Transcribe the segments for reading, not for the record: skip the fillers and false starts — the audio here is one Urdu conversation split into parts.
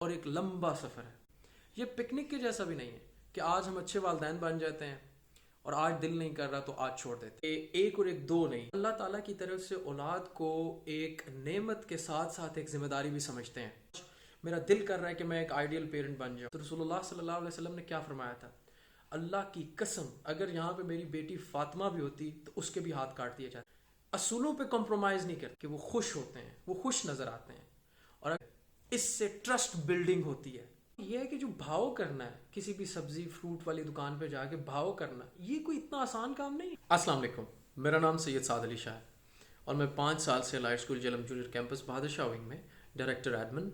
اور ایک لمبا سفر ہے۔ یہ پکنک کے جیسا بھی نہیں ہے کہ آج ہم اچھے والدین بن جاتے ہیں اور آج دل نہیں کر رہا تو آج چھوڑ دیتے ہیں۔ ایک اور ایک دو نہیں، اللہ تعالیٰ کی طرف سے اولاد کو ایک نعمت کے ساتھ ساتھ ایک ذمہ داری بھی سمجھتے ہیں۔ میرا دل کر رہا ہے کہ میں ایک آئیڈیل پیرنٹ بن جاؤں، تو رسول اللہ صلی اللہ علیہ وسلم نے کیا فرمایا تھا؟ اللہ کی قسم اگر یہاں پہ میری بیٹی فاطمہ بھی ہوتی تو اس کے بھی ہاتھ کاٹ دیے جاتے۔ اصولوں پہ کمپرومائز نہیں کرتے کہ وہ خوش ہوتے ہیں، وہ خوش نظر آتے ہیں، اور اس سے ٹرسٹ بلڈنگ ہوتی ہے۔ یہ ہے کہ جو بھاؤ کرنا ہے کسی بھی سبزی فروٹ والی دکان پہ جا کے بھاؤ کرنا، یہ کوئی اتنا آسان کام نہیں۔ السلام علیکم، میرا نام سید سعد علی شاہ ہے اور میں 5 سال سے light school جلم junior campus Bahadur Shah wing میں ڈائریکٹر ایڈمن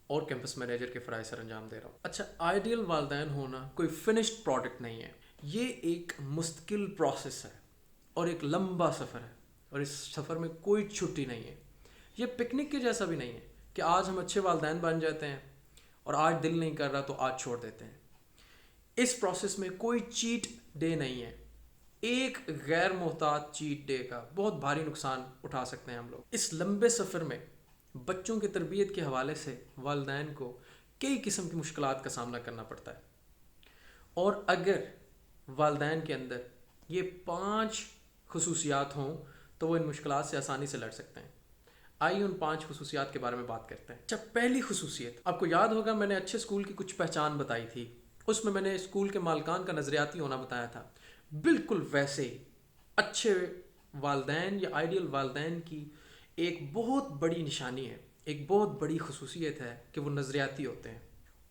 اور کیمپس مینیجر کے فرائض سر انجام دے رہا ہوں۔ اچھا، آئیڈیل والدین ہونا کوئی فنشڈ پروڈکٹ نہیں ہے، یہ ایک مستقل پروسیس ہے اور ایک لمبا سفر ہے، اور اس سفر میں کوئی چھٹی نہیں ہے۔ یہ پکنک کے جیسا بھی نہیں ہے کہ آج ہم اچھے والدین بن جاتے ہیں اور آج دل نہیں کر رہا تو آج چھوڑ دیتے ہیں۔ اس پروسیس میں کوئی چیٹ ڈے نہیں ہے۔ ایک غیر محتاط چیٹ ڈے کا بہت بھاری نقصان اٹھا سکتے ہیں ہم لوگ۔ اس لمبے سفر میں بچوں کی تربیت کے حوالے سے والدین کو کئی قسم کی مشکلات کا سامنا کرنا پڑتا ہے، اور اگر والدین کے اندر یہ 5 خصوصیات ہوں تو وہ ان مشکلات سے آسانی سے لڑ سکتے ہیں۔ آئیے ان 5 خصوصیات کے بارے میں بات کرتے ہیں۔ اچھا، پہلی خصوصیت، آپ کو یاد ہوگا میں نے اچھے اسکول کی کچھ پہچان بتائی تھی، اس میں نے اسکول کے مالکان کا نظریاتی ہونا بتایا تھا۔ بالکل ویسے ہی اچھے والدین یا آئیڈیل والدین کی ایک بہت بڑی نشانی ہے، ایک بہت بڑی خصوصیت ہے کہ وہ نظریاتی ہوتے ہیں،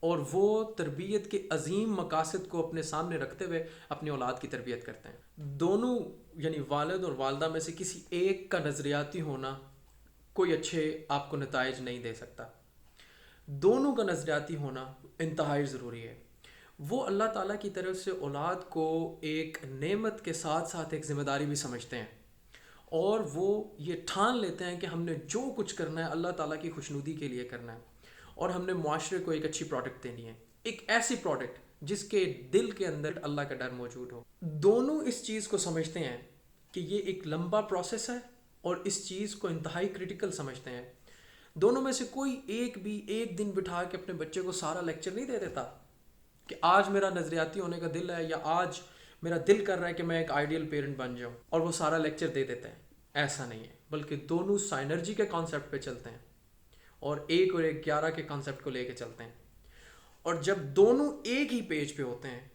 اور وہ تربیت کے عظیم مقاصد کو اپنے سامنے رکھتے ہوئے اپنی اولاد کی تربیت کرتے ہیں۔ دونوں یعنی والد اور والدہ میں سے کسی ایک کا نظریاتی ہونا کوئی اچھے آپ کو نتائج نہیں دے سکتا۔ دونوں کا نظریاتی ہونا انتہائی ضروری ہے۔ وہ اللہ تعالیٰ کی طرف سے اولاد کو ایک نعمت کے ساتھ ساتھ ایک ذمہ داری بھی سمجھتے ہیں، اور وہ یہ ٹھان لیتے ہیں کہ ہم نے جو کچھ کرنا ہے اللہ تعالیٰ کی خوشنودی کے لیے کرنا ہے، اور ہم نے معاشرے کو ایک اچھی پروڈکٹ دینی ہے، ایک ایسی پروڈکٹ جس کے دل کے اندر اللہ کا ڈر موجود ہو۔ دونوں اس چیز کو سمجھتے ہیں کہ یہ ایک لمبا پروسیس ہے اور اس چیز کو انتہائی کریٹیکل سمجھتے ہیں۔ دونوں میں سے کوئی ایک بھی ایک دن بٹھا کے اپنے بچے کو سارا لیکچر نہیں دے دیتا کہ آج میرا نظریاتی ہونے کا دل ہے، یا آج میرا دل کر رہا ہے کہ میں ایک آئیڈیل پیرنٹ بن جاؤں، اور وہ سارا لیکچر دے دیتے ہیں۔ ایسا نہیں ہے، بلکہ دونوں سائنرجی کے کانسیپٹ پہ چلتے ہیں اور 1 اور 1 11 کے کانسیپٹ کو لے کے چلتے ہیں، اور جب دونوں ایک ہی پیج پہ ہوتے ہیں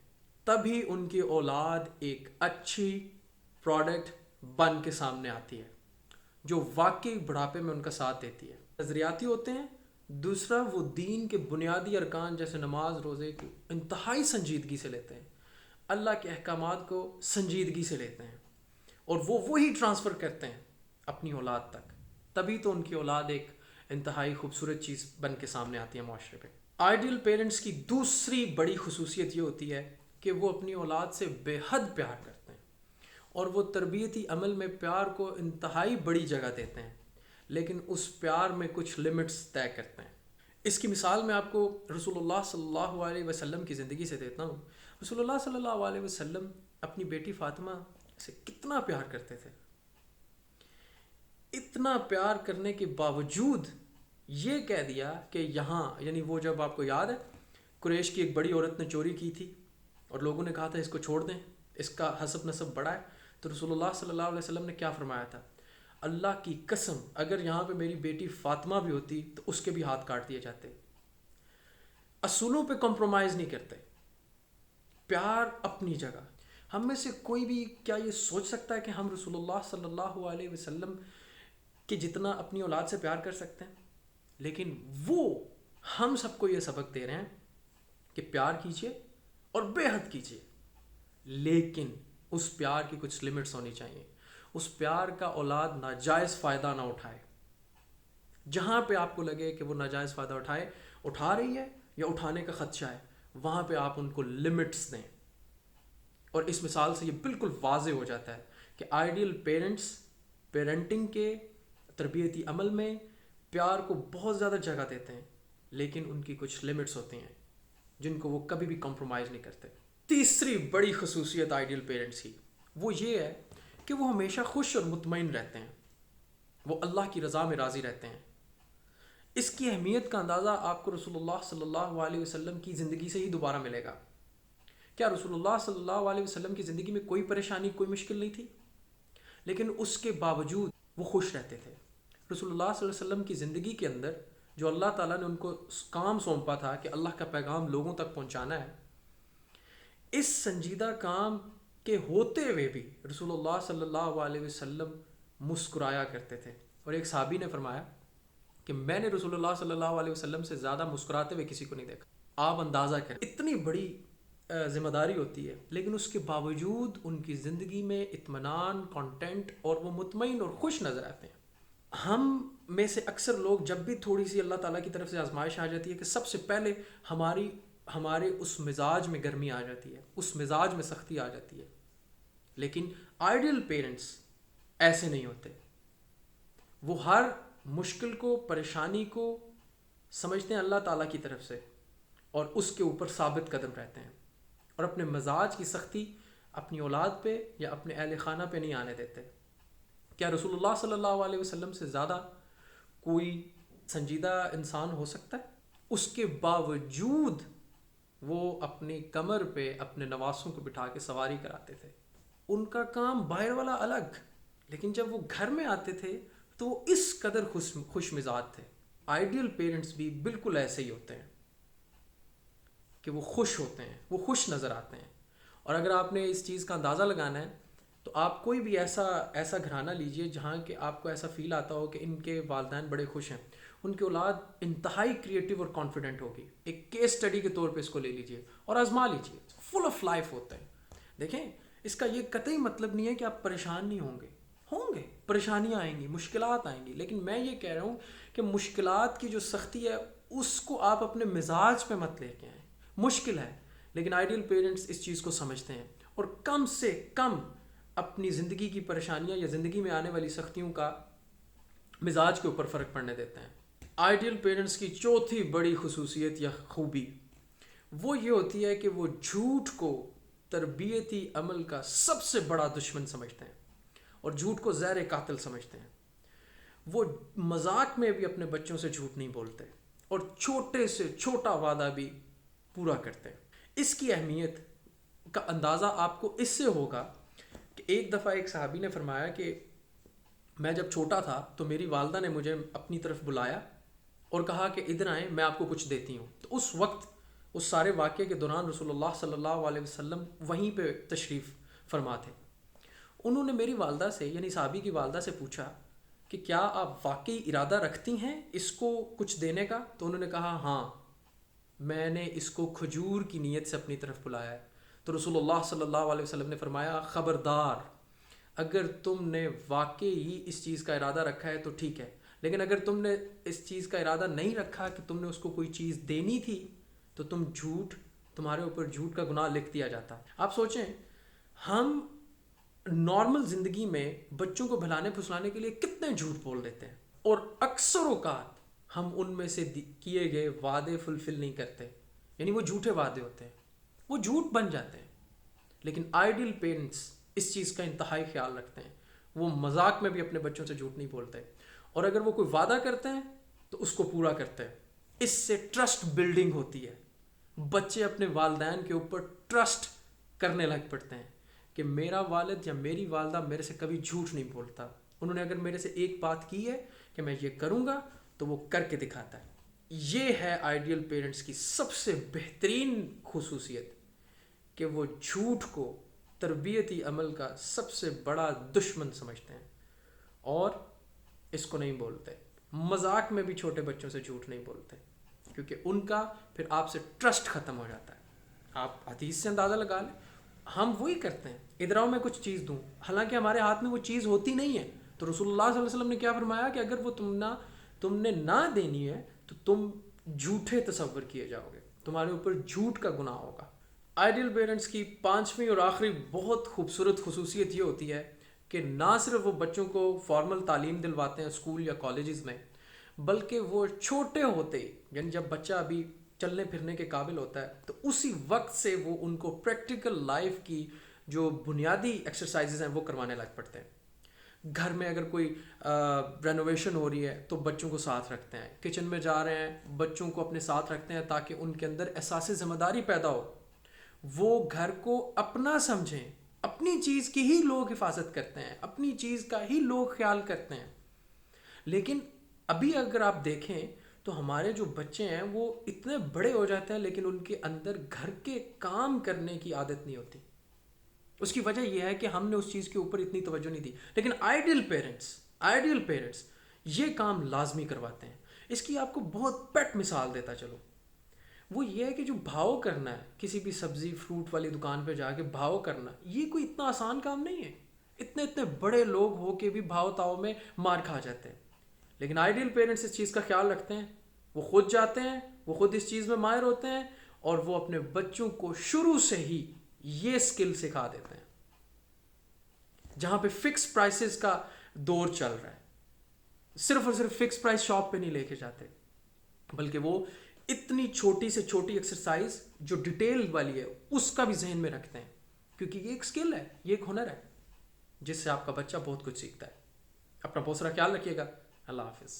تبھی ان کی اولاد ایک اچھی پروڈکٹ بن کے سامنے آتی ہے جو واقعی بڑھاپے میں ان کا ساتھ دیتی ہے۔ نظریاتی ہوتے ہیں، دوسرا وہ دین کے بنیادی ارکان جیسے نماز روزے کو انتہائی سنجیدگی سے لیتے ہیں، اللہ کے احکامات کو سنجیدگی سے لیتے ہیں، اور وہ وہی ٹرانسفر کرتے ہیں اپنی اولاد تک۔ تبھی تو ان کی اولاد ایک انتہائی خوبصورت چیز بن کے سامنے آتی ہے معاشرے پہ۔ آئیڈیل پیرنٹس کی دوسری بڑی خصوصیت یہ ہوتی ہے کہ وہ اپنی اولاد سے بے حد پیار کرتے ہیں، اور وہ تربیتی عمل میں پیار کو انتہائی بڑی جگہ دیتے ہیں، لیکن اس پیار میں کچھ لمٹس طے کرتے ہیں۔ اس کی مثال میں آپ کو رسول اللہ صلی اللہ علیہ وسلم کی زندگی سے دیتا ہوں۔ رسول اللہ صلی اللہ علیہ وسلم اپنی بیٹی فاطمہ سے کتنا پیار کرتے تھے۔ اتنا پیار کرنے کے باوجود یہ کہہ دیا کہ یہاں، یعنی وہ جب آپ کو یاد ہے قریش کی ایک بڑی عورت نے چوری کی تھی اور لوگوں نے کہا تھا اس کو چھوڑ دیں، اس کا حسب نسب بڑا ہے، تو رسول اللہ صلی اللہ علیہ وسلم نے کیا فرمایا تھا؟ اللہ کی قسم اگر یہاں پہ میری بیٹی فاطمہ بھی ہوتی تو اس کے بھی ہاتھ کاٹ دیے جاتے۔ اصولوں پہ کمپرومائز نہیں کرتے، پیار اپنی جگہ۔ ہم میں سے کوئی بھی کیا یہ سوچ سکتا ہے کہ ہم رسول اللہ صلی اللہ علیہ وسلم کے جتنا اپنی اولاد سے پیار کر سکتے ہیں؟ لیکن وہ ہم سب کو یہ سبق دے رہے ہیں کہ پیار کیجئے اور بے حد کیجئے، لیکن اس پیار کی کچھ لمٹس ہونی چاہیے۔ اس پیار کا اولاد ناجائز فائدہ نہ اٹھائے۔ جہاں پہ آپ کو لگے کہ وہ ناجائز فائدہ اٹھا رہی ہے یا اٹھانے کا خدشہ ہے، وہاں پہ آپ ان کو لمٹس دیں۔ اور اس مثال سے یہ بالکل واضح ہو جاتا ہے کہ آئیڈیل پیرنٹس پیرنٹنگ کے تربیتی عمل میں پیار کو بہت زیادہ جگہ دیتے ہیں، لیکن ان کی کچھ لمٹس ہوتی ہیں جن کو وہ کبھی بھی کمپرومائز نہیں کرتے۔ تیسری بڑی خصوصیت آئیڈیل پیرنٹس کی وہ یہ ہے کہ وہ ہمیشہ خوش اور مطمئن رہتے ہیں، وہ اللہ کی رضا میں راضی رہتے ہیں۔ اس کی اہمیت کا اندازہ آپ کو رسول اللہ صلی اللہ علیہ وسلم کی زندگی سے ہی دوبارہ ملے گا. کیا رسول اللہ صلی اللہ علیہ وسلم کی زندگی میں کوئی پریشانی کوئی مشکل نہیں تھی؟ لیکن اس کے باوجود وہ خوش رہتے تھے. رسول اللہ صلی اللہ علیہ وسلم کی زندگی کے اندر جو اللہ تعالیٰ نے ان کو کام سونپا تھا کہ اللہ کا پیغام لوگوں تک پہنچانا ہے، اس سنجیدہ کام کے ہوتے ہوئے بھی رسول اللہ صلی اللہ علیہ وسلم مسکرایا کرتے تھے. اور ایک صحابی نے فرمایا کہ میں نے رسول اللہ صلی اللہ علیہ وسلم سے زیادہ مسکراتے ہوئے کسی کو نہیں دیکھا. آپ اندازہ کریں اتنی بڑی ذمہ داری ہوتی ہے، لیکن اس کے باوجود ان کی زندگی میں اطمینان، کانٹینٹ، اور وہ مطمئن اور خوش نظر آتے ہیں. ہم میں سے اکثر لوگ جب بھی تھوڑی سی اللہ تعالیٰ کی طرف سے آزمائش آ جاتی ہے کہ سب سے پہلے ہمارے اس مزاج میں گرمی آ جاتی ہے، اس مزاج میں سختی آ جاتی ہے. لیکن آئیڈیل پیرنٹس ایسے نہیں ہوتے. وہ ہر مشکل کو، پریشانی کو سمجھتے ہیں اللہ تعالیٰ کی طرف سے، اور اس کے اوپر ثابت قدم رہتے ہیں، اور اپنے مزاج کی سختی اپنی اولاد پہ یا اپنے اہل خانہ پہ نہیں آنے دیتے. کیا رسول اللہ صلی اللہ علیہ وسلم سے زیادہ کوئی سنجیدہ انسان ہو سکتا ہے؟ اس کے باوجود وہ اپنی کمر پہ اپنے نواسوں کو بٹھا کے سواری کراتے تھے. ان کا کام باہر والا الگ، لیکن جب وہ گھر میں آتے تھے تو وہ اس قدر خوش مزاج تھے. آئیڈیل پیرنٹس بھی بالکل ایسے ہی ہوتے ہیں کہ وہ خوش ہوتے ہیں، وہ خوش نظر آتے ہیں. اور اگر آپ نے اس چیز کا اندازہ لگانا ہے تو آپ کوئی بھی ایسا گھرانہ لیجئے جہاں کہ آپ کو ایسا فیل آتا ہو کہ ان کے والدین بڑے خوش ہیں، ان کی اولاد انتہائی کریٹیو اور کانفیڈنٹ ہوگی. ایک کیس سٹڈی کے طور پہ اس کو لے لیجئے اور آزما لیجئے. فل آف لائف ہوتا ہے. دیکھیں، اس کا یہ قطعی مطلب نہیں ہے کہ آپ پریشان نہیں ہوں گے پریشانیاں آئیں گی، مشکلات آئیں گی، لیکن میں یہ کہہ رہا ہوں کہ مشکلات کی جو سختی ہے اس کو آپ اپنے مزاج پہ مت لے کے آئیں. مشکل ہے، لیکن آئیڈیل پیرنٹس اس چیز کو سمجھتے ہیں اور کم سے کم اپنی زندگی کی پریشانیاں یا زندگی میں آنے والی سختیوں کا مزاج کے اوپر فرق پڑنے دیتے ہیں. آئیڈیل پیرنٹس کی چوتھی بڑی خصوصیت یا خوبی وہ یہ ہوتی ہے کہ وہ جھوٹ کو تربیتی عمل کا سب سے بڑا دشمن سمجھتے ہیں اور جھوٹ کو زہر قاتل سمجھتے ہیں. وہ مذاق میں بھی اپنے بچوں سے جھوٹ نہیں بولتے اور چھوٹے سے چھوٹا وعدہ بھی پورا کرتے ہیں. اس کی اہمیت کا اندازہ آپ کو اس سے ہوگا کہ ایک دفعہ ایک صحابی نے فرمایا کہ میں جب چھوٹا تھا تو میری والدہ نے مجھے اپنی طرف بلایا اور کہا کہ ادھر آئیں، میں آپ کو کچھ دیتی ہوں. تو اس وقت اس سارے واقعے کے دوران رسول اللہ صلی اللہ علیہ وسلم وہیں پہ تشریف فرما تھے. انہوں نے میری والدہ سے، یعنی صحابی کی والدہ سے پوچھا کہ کیا آپ واقعی ارادہ رکھتی ہیں اس کو کچھ دینے کا؟ تو انہوں نے کہا ہاں، میں نے اس کو کھجور کی نیت سے اپنی طرف بلایا ہے. تو رسول اللہ صلی اللہ علیہ وسلم نے فرمایا خبردار، اگر تم نے واقعی اس چیز کا ارادہ رکھا ہے تو ٹھیک ہے، لیکن اگر تم نے اس چیز کا ارادہ نہیں رکھا کہ تم نے اس کو کوئی چیز دینی تھی تو تمہارے اوپر جھوٹ کا گناہ لکھ دیا جاتا. آپ سوچیں، ہم نارمل زندگی میں بچوں کو بھلانے پھسلانے کے لیے کتنے جھوٹ بول دیتے ہیں، اور اکثر اوقات ہم ان میں سے کیے گئے وعدے فلفل نہیں کرتے. یعنی وہ جھوٹے وعدے ہوتے ہیں، وہ جھوٹ بن جاتے ہیں. لیکن آئیڈیل پیرنٹس اس چیز کا انتہائی خیال رکھتے ہیں. وہ مذاق میں بھی اپنے بچوں سے جھوٹ نہیں بولتے، اور اگر وہ کوئی وعدہ کرتے ہیں تو اس کو پورا کرتے ہیں. اس سے ٹرسٹ بلڈنگ ہوتی ہے. بچے اپنے والدین کے اوپر ٹرسٹ کرنے لگ پڑتے ہیں کہ میرا والد یا میری والدہ میرے سے کبھی جھوٹ نہیں بولتا. انہوں نے اگر میرے سے ایک بات کی ہے کہ میں یہ کروں گا تو وہ کر کے دکھاتا ہے. یہ ہے آئیڈیل پیرنٹس کی سب سے بہترین خصوصیت کہ وہ جھوٹ کو تربیتی عمل کا سب سے بڑا دشمن سمجھتے ہیں اور اس کو نہیں بولتے. مذاق میں بھی چھوٹے بچوں سے جھوٹ نہیں بولتے کیونکہ ان کا پھر آپ سے ٹرسٹ ختم ہو جاتا ہے. آپ حدیث سے اندازہ لگا لیں، ہم وہی کرتے ہیں. ادھر آؤ میں کچھ چیز دوں، حالانکہ ہمارے ہاتھ میں وہ چیز ہوتی نہیں ہے. تو رسول اللہ صلی اللہ علیہ وسلم نے کیا فرمایا کہ اگر وہ تم نے نہ دینی ہے تو تم جھوٹے تصور کیے جاؤ گے، تمہارے اوپر جھوٹ کا گناہ ہوگا. آئیڈیل پیرنٹس کی پانچویں اور آخری بہت خوبصورت خصوصیت یہ ہوتی ہے کہ نہ صرف وہ بچوں کو فارمل تعلیم دلواتے ہیں اسکول یا کالجز میں، بلکہ وہ چھوٹے ہوتے، یعنی جب بچہ ابھی چلنے پھرنے کے قابل ہوتا ہے تو اسی وقت سے وہ ان کو پریکٹیکل لائف کی جو بنیادی ایکسرسائزز ہیں وہ کروانے لگ پڑتے ہیں. گھر میں اگر کوئی رینوویشن ہو رہی ہے تو بچوں کو ساتھ رکھتے ہیں، کچن میں جا رہے ہیں بچوں کو اپنے ساتھ رکھتے ہیں تاکہ ان کے اندر احساس ذمہ داری پیدا ہو، وہ گھر کو اپنا سمجھیں، اپنی چیز کی ہی لوگ حفاظت کرتے ہیں، اپنی چیز کا ہی لوگ خیال کرتے ہیں۔ لیکن ابھی اگر آپ دیکھیں تو ہمارے جو بچے ہیں وہ اتنے بڑے ہو جاتے ہیں لیکن ان کے اندر گھر کے کام کرنے کی عادت نہیں ہوتی۔ اس کی وجہ یہ ہے کہ ہم نے اس چیز کے اوپر اتنی توجہ نہیں دی۔ لیکن آئیڈیل پیرنٹس یہ کام لازمی کرواتے ہیں۔ اس کی آپ کو بہت پیٹ مثال دیتا چلو، وہ یہ ہے کہ جو بھاؤ کرنا ہے کسی بھی سبزی فروٹ والی دکان پہ جا کے بھاؤ کرنا، یہ کوئی اتنا آسان کام نہیں ہے۔ اتنے بڑے لوگ ہو کے بھی بھاؤ تاؤ میں مار کھا جاتے ہیں، لیکن آئیڈیل پیرنٹس اس چیز کا خیال رکھتے ہیں، وہ خود جاتے ہیں، وہ خود اس چیز میں ماہر ہوتے ہیں، اور وہ اپنے بچوں کو شروع سے ہی یہ سکل سکھا دیتے ہیں۔ جہاں پہ فکس پرائسز کا دور چل رہا ہے، صرف اور صرف فکس پرائس شاپ پہ نہیں لے کے جاتے، بلکہ وہ اتنی چھوٹی سے چھوٹی ایکسرسائز جو ڈیٹیل والی ہے اس کا بھی ذہن میں رکھتے ہیں، کیونکہ یہ ایک سکل ہے، یہ ایک ہنر ہے جس سے آپ کا بچہ بہت کچھ سیکھتا ہے۔ اپنا بہت سارا خیال رکھیے گا۔ اللہ حافظ۔